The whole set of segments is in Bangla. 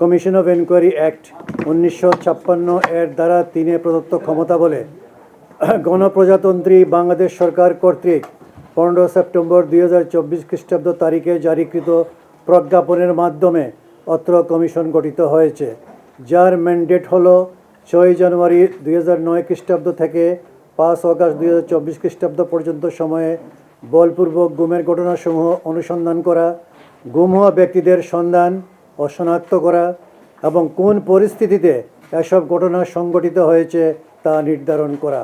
কমিশন অফ এনকোয়ারি অ্যাক্ট 1956 এর দ্বারা 3 প্রদত্ত ক্ষমতা বলে গণপ্রজাতন্ত্রী বাংলাদেশ সরকার কর্তৃক 15 সেপ্টেম্বর 2024 খ্রিস্টাব্দ তারিখে জারিকৃত প্রজ্ঞাপনের মাধ্যমে অত্র কমিশন গঠিত হয়েছে, যার ম্যান্ডেট হল 6 জানুয়ারি 2009 খ্রিস্টাব্দ থেকে 5 অগাস্ট 2024 খ্রিস্টাব্দ পর্যন্ত সময়ে বলপূর্বক গুমের ঘটনাসমূহ অনুসন্ধান করা, গুম হওয়া ব্যক্তিদের সন্ধান ও শনাক্ত করা এবং কোন পরিস্থিতিতে এসব ঘটনা সংঘটিত হয়েছে তা নির্ধারণ করা।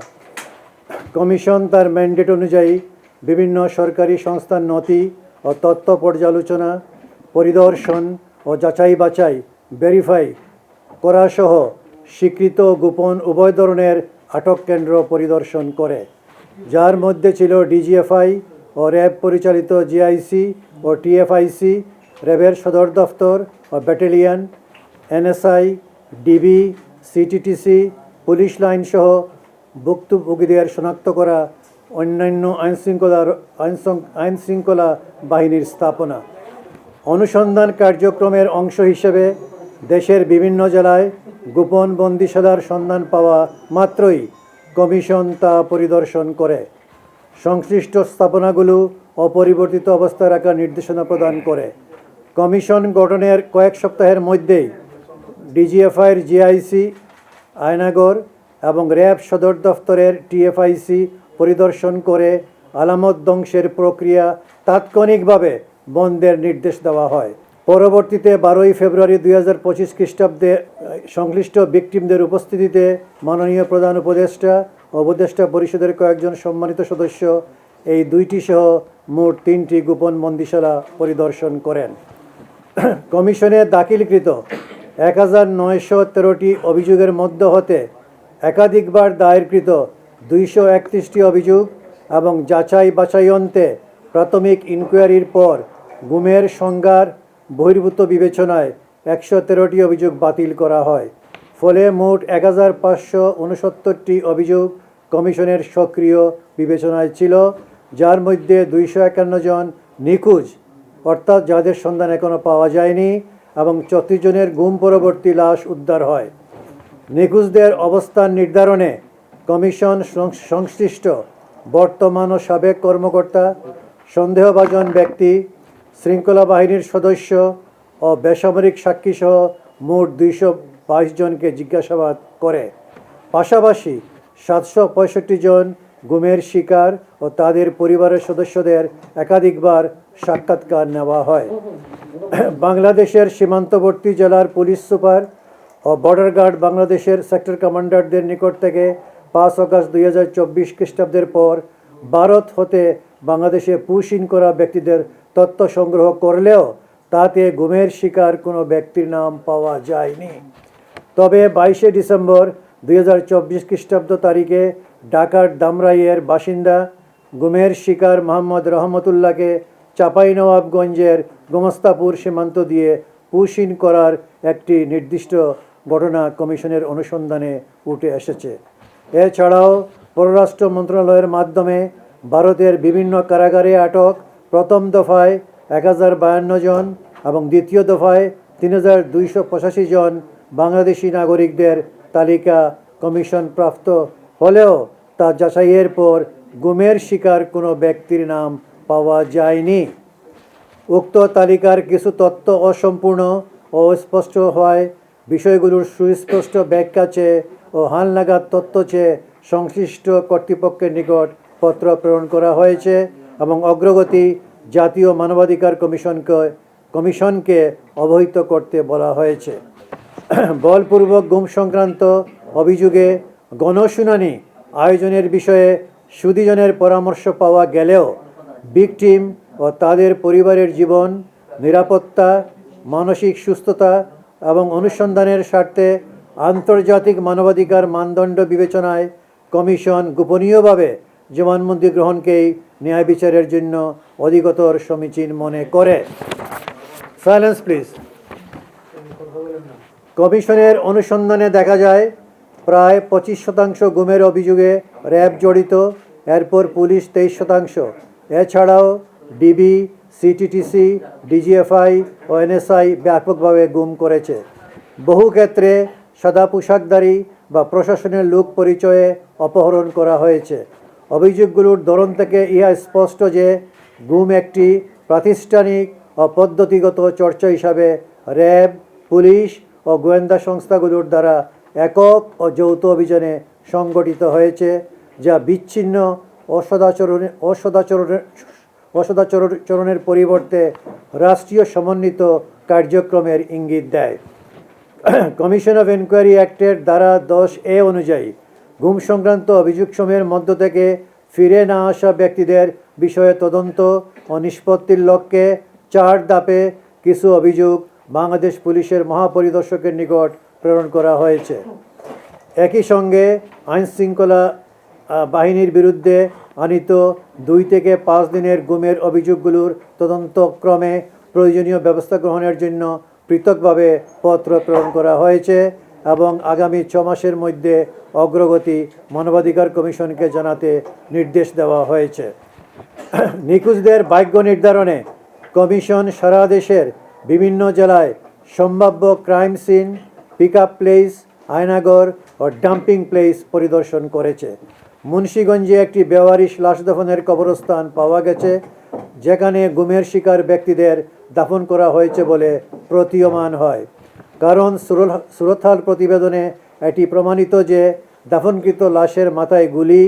কমিশন তার ম্যান্ডেট অনুযায়ী বিভিন্ন সরকারি সংস্থার নথি ও তথ্য পর্যালোচনা, পরিদর্শন ও যাচাই বাছাই ভেরিফাই করা সহ স্বীকৃত গোপন উভয় ধরনের আটক কেন্দ্র পরিদর্শন করে, যার মধ্যে ছিল ডিজিএফআই ও র্যাব পরিচালিত জিআইসি ও টিএফআইসি, র্যাবের সদর দফতর ও battalion, NSI, DB, CTTC, police line সহ ভুক্তভোগীদের শনাক্ত করা, অন্যান্য আইনশৃঙ্খলা বাহিনীর স্থাপনা। অনুসন্ধান কার্যক্রমের অংশ হিসেবে দেশের বিভিন্ন জেলায় গোপন বন্দিশালার সন্ধান পাওয়া মাত্রই কমিশন তা পরিদর্শন করে সংশ্লিষ্ট স্থাপনাগুলো অপরিবর্তিত অবস্থায় রাখার নির্দেশনা প্রদান করে। কমিশন গঠনের কয়েক সপ্তাহের মধ্যেই ডিজিএফআইয়ের জিআইসি আয়নাগর এবং র্যাব সদর দফতরের টিএফআইসি পরিদর্শন করে আলামত ধ্বংসের প্রক্রিয়া তাৎক্ষণিকভাবে বন্ধের নির্দেশ দেওয়া হয়। পরবর্তীতে 12 ফেব্রুয়ারি 2025 খ্রিস্টাব্দে সংশ্লিষ্ট ভিকটিমদের উপস্থিতিতে মাননীয় প্রধান উপদেষ্টা ও উপদেষ্টা পরিষদের কয়েকজন সম্মানিত সদস্য এই দুইটি সহ মোট 3টি গোপন বন্দিশালা পরিদর্শন করেন। কমিশনে দাখিলকৃত 1913টি অভিযোগের মধ্য হতে একাধিকবার দায়েরকৃত 231টি অভিযোগ এবং যাচাই বাছাই অন্তে প্রাথমিক ইনকোয়ারির পর গুমের সংজ্ঞার বহির্ভূত বিবেচনায় 113টি অভিযোগ বাতিল করা হয়। ফলে মোট 1569টি অভিযোগ কমিশনের সক্রিয় বিবেচনায় ছিল, যার মধ্যে 251 জন নিখোঁজ অর্থাৎ যাদের সন্ধান এখনও পাওয়া যায়নি এবং 34 জনের গুম পরবর্তী লাশ উদ্ধার হয়। নিখোঁজদের অবস্থান নির্ধারণে কমিশন সংশ্লিষ্ট বর্তমান ও সাবেক কর্মকর্তা, সন্দেহভাজন ব্যক্তি, শৃঙ্খলা বাহিনীর সদস্য ও বেসামরিক সাক্ষীসহ মোট 222 জনকে জিজ্ঞাসাবাদ করে। পাশাপাশি 765 জন গুমের শিকার ও তাদের পরিবারের সদস্যদের একাধিকবার সাক্ষাৎকার নেওয়া হয়। বাংলাদেশের সীমান্তবর্তী জেলার পুলিশ সুপার ও বর্ডার গার্ড বাংলাদেশের সেক্টর কমান্ডারদের নিকট থেকে 5 অগাস্ট 2024 খ্রিস্টাব্দের পর ভারত হতে বাংলাদেশে পুশ ইন করা ব্যক্তিদের তথ্য সংগ্রহ করলেও তাতে গুমের শিকার কোনো ব্যক্তির নাম পাওয়া যায়নি। তবে 22 ডিসেম্বর 2024 খ্রিস্টাব্দ তারিখে ঢাকার ধামরাইয়ের বাসিন্দা গুমের শিকার মোহাম্মদ রহমতুল্লাহকে চাঁপাইনবাবগঞ্জের গোমস্তাপুর সীমান্ত দিয়ে পুশ ইন করার একটি নির্দিষ্ট ঘটনা কমিশনের অনুসন্ধানে উঠে এসেছে। এছাড়াও পররাষ্ট্র মন্ত্রণালয়ের মাধ্যমে ভারতের বিভিন্ন কারাগারে আটক প্রথম দফায় 1052 জন এবং দ্বিতীয় দফায় 3285 জন বাংলাদেশি নাগরিকদের তালিকা কমিশন প্রাপ্ত হলেও তা যাচাইয়ের পর গুমের শিকার কোনো ব্যক্তির নাম পাওয়া যায়নি। উক্ত তালিকার কিছু তথ্য অসম্পূর্ণ ও অস্পষ্ট হওয়ায় বিষয়গুলোর সুস্পষ্ট ব্যাখ্যা চেয়ে ও হালনাগাদ তথ্য চেয়ে সংশ্লিষ্ট কর্তৃপক্ষের নিকট পত্র প্রেরণ করা হয়েছে এবং অগ্রগতি জাতীয় মানবাধিকার কমিশনকে অবহিত করতে বলা হয়েছে। বলপূর্বক গুম সংক্রান্ত অভিযোগে গণশুনানি আয়োজনের বিষয়ে সুদীজনের পরামর্শ পাওয়া গেলেও ভিকটিম ও তাদের পরিবারের জীবন, নিরাপত্তা, মানসিক সুস্থতা এবং অনুসন্ধানের স্বার্থে আন্তর্জাতিক মানবাধিকার মানদণ্ড বিবেচনায় কমিশন গোপনীয়ভাবে জবানবন্দি গ্রহণকেই ন্যায় বিচারের জন্য অধিকতর সমীচীন মনে করে। Silence please. কমিশনের অনুসন্ধানে দেখা যায় প্রায় 25% গুমের অভিযোগে র্যাব জড়িত, এরপর পুলিশ 23%। এছাড়াও ডিবি, সিটিটিসি, ডিজিএফআই ও এনএসআই ব্যাপকভাবে গুম করেছে। বহু ক্ষেত্রে সাদা পোশাকধারী বা প্রশাসনের লোক পরিচয়ে অপহরণ করা হয়েছে। অভিযোগগুলোর ধরন থেকে ইহা স্পষ্ট যে গুম একটি প্রাতিষ্ঠানিক ও পদ্ধতিগত চর্চা হিসাবে র্যাব, পুলিশ ও গোয়েন্দা সংস্থাগুলোর দ্বারা একক ও যৌথ অভিযানে সংগঠিত হয়েছে, যা বিচ্ছিন্ন অসদাচরণের পরিবর্তে রাষ্ট্রীয় সমন্বিত কার্যক্রমের ইঙ্গিত দেয়। কমিশন অফ এনকোয়ারি অ্যাক্টের ধারা 10A অনুযায়ী গুম সংক্রান্ত অভিযোগসমূহের মধ্য থেকে ফিরে না আসা ব্যক্তিদের বিষয়ে তদন্ত ও নিষ্পত্তির লক্ষ্যে 4 ধাপে কিছু অভিযোগ বাংলাদেশ পুলিশের মহাপরিদর্শকের নিকট প্রেরণ করা হয়েছে। একই সঙ্গে আইনশৃঙ্খলা বাহিনীর বিরুদ্ধে আনিত 2 থেকে 5 দিনের গুমের অভিযোগগুলোর তদন্তক্রমে প্রয়োজনীয় ব্যবস্থা গ্রহণের জন্য পৃথকভাবে পত্র প্রেরণ করা হয়েছে এবং আগামী 6 মাসের মধ্যে অগ্রগতি মানবাধিকার কমিশনকে জানাতে নির্দেশ দেওয়া হয়েছে। নিখোঁজদের ভাগ্য নির্ধারণে কমিশন সারা দেশের বিভিন্ন জেলায় সম্ভাব্য crime scene, pick up place, Aynaghar ও ডাম্পিং প্লেস পরিদর্শন করেছে। মুন্সিগঞ্জে একটি বেওয়ারিশ লাশ দাফনের কবরস্থান পাওয়া গেছে, যেখানে গুমের শিকার ব্যক্তিদের দাফন করা হয়েছে বলে প্রতীয়মান হয়, কারণ সুরতহাল প্রতিবেদনে এটি প্রমাণিত যে দাফনকৃত লাশের মাথায় গুলি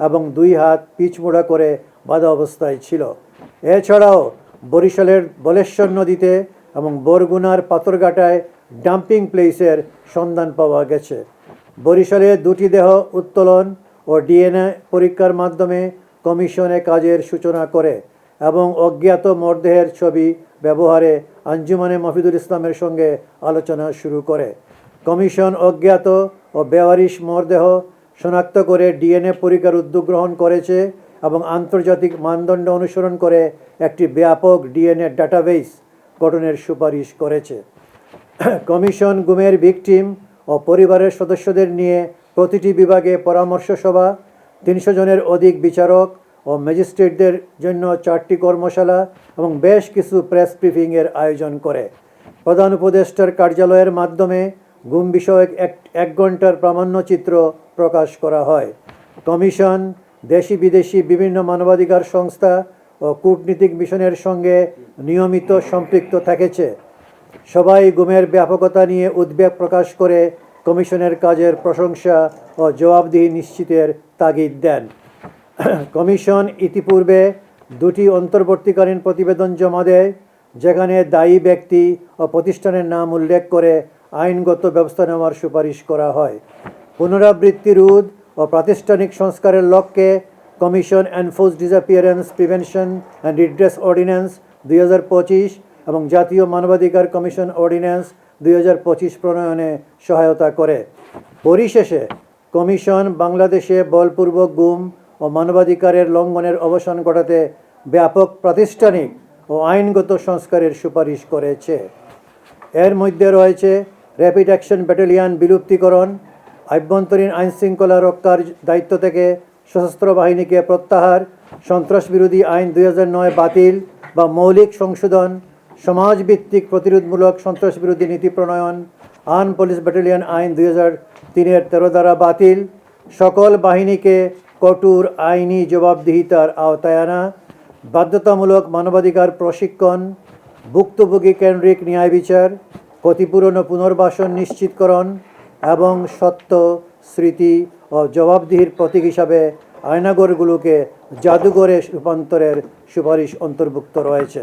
এবং 2 হাত পিচমোড়া করে বাঁধা অবস্থায় ছিল। এছাড়াও বরিশালের বলেশ্বর নদীতে এবং বরগুনার পাথরঘাটায় ডাম্পিং প্লেসের সন্ধান পাওয়া গেছে। বরিশালে 2টি দেহ উত্তোলন ও ডিএনএ পরীক্ষার মাধ্যমে কমিশনে কাজের সূচনা করে এবং অজ্ঞাত মরদেহের ছবি ব্যবহারে আঞ্জুমানে মফিদুল ইসলামের সঙ্গে আলোচনা শুরু করে। কমিশন অজ্ঞাত ও বেওয়ারিশ মরদেহ শনাক্ত করে ডিএনএ পরীক্ষার উদ্যোগ গ্রহণ করেছে এবং আন্তর্জাতিক মানদণ্ড অনুসরণ করে একটি ব্যাপক ডিএনএ ডাটাবেস গঠনের সুপারিশ করেছে। কমিশন গুমের ভিকটিম ও পরিবারের সদস্যদের নিয়ে প্রতিটি বিভাগে পরামর্শ সভা, 300 জনের অধিক বিচারক ও ম্যাজিস্ট্রেটদের জন্য 4টি কর্মশালা এবং বেশ কিছু প্রেস ব্রিফিংয়ের আয়োজন করে। প্রধান উপদেষ্টার কার্যালয়ের মাধ্যমে গুম বিষয়ক 1 ঘন্টার প্রামাণ্যচিত্র প্রকাশ করা হয়। কমিশন দেশি বিদেশি বিভিন্ন মানবাধিকার সংস্থা ও কূটনীতিক মিশনের সঙ্গে নিয়মিত সম্পৃক্ত থেকেছে। সবাই গুমের ব্যাপকতা নিয়ে উদ্বেগ প্রকাশ করে কমিশনের কাজের প্রশংসা ও জবাবদিহি নিশ্চিতের তাগিদ দেন। কমিশন ইতিপূর্বে 2টি অন্তর্বর্তীকালীন প্রতিবেদন জমা দেয়, যেখানে দায়ী ব্যক্তি ও প্রতিষ্ঠানের নাম উল্লেখ করে আইনগত ব্যবস্থা নেওয়ার সুপারিশ করা হয়। পুনরাবৃত্তি রোধ ও প্রাতিষ্ঠানিক সংস্কারের লক্ষ্যে commission enforce disappearance prevention and redress ordinance 2025 এবং জাতীয় মানবাধিকার কমিশন অর্ডিন্যান্স 2025 প্রণয়নে সহায়তা করে। পরিশেষে কমিশন বাংলাদেশে বলপূর্বক গুম ও মানবাধিকারের লঙ্ঘনের অবসান ঘটাতে ব্যাপক প্রাতিষ্ঠানিক ও আইনগত সংস্কারের সুপারিশ করেছে। এর মধ্যে রয়েছে র্যাপিড অ্যাকশন ব্যাটালিয়ন বিলুপ্তিকরণ, আভ্যন্তরীণ আইনশৃঙ্খলা রক্ষার দায়িত্ব থেকে সশস্ত্র বাহিনীকে প্রত্যাহার, সন্ত্রাসবিরোধী আইন 2009 বাতিল বা মৌলিক সংশোধন, সমাজভিত্তিক প্রতিরোধমূলক সন্ত্রাসবিরোধী নীতি প্রণয়ন, আর্ম পুলিশ ব্যাটালিয়ন আইন 2003-এর 13 ধারা বাতিল, সকল বাহিনীকে কঠোর আইনি জবাবদিহিতার আওতায় আনা, বাধ্যতামূলক মানবাধিকার প্রশিক্ষণ, ভুক্তভোগী কেন্দ্রিক ন্যায় বিচার, ক্ষতিপূরণ ও পুনর্বাসন নিশ্চিতকরণ এবং সত্য, স্মৃতি ও জবাবদিহির প্রতীক হিসাবে আয়নাগরগুলোকে জাদুঘরে রূপান্তরের সুপারিশ অন্তর্ভুক্ত রয়েছে।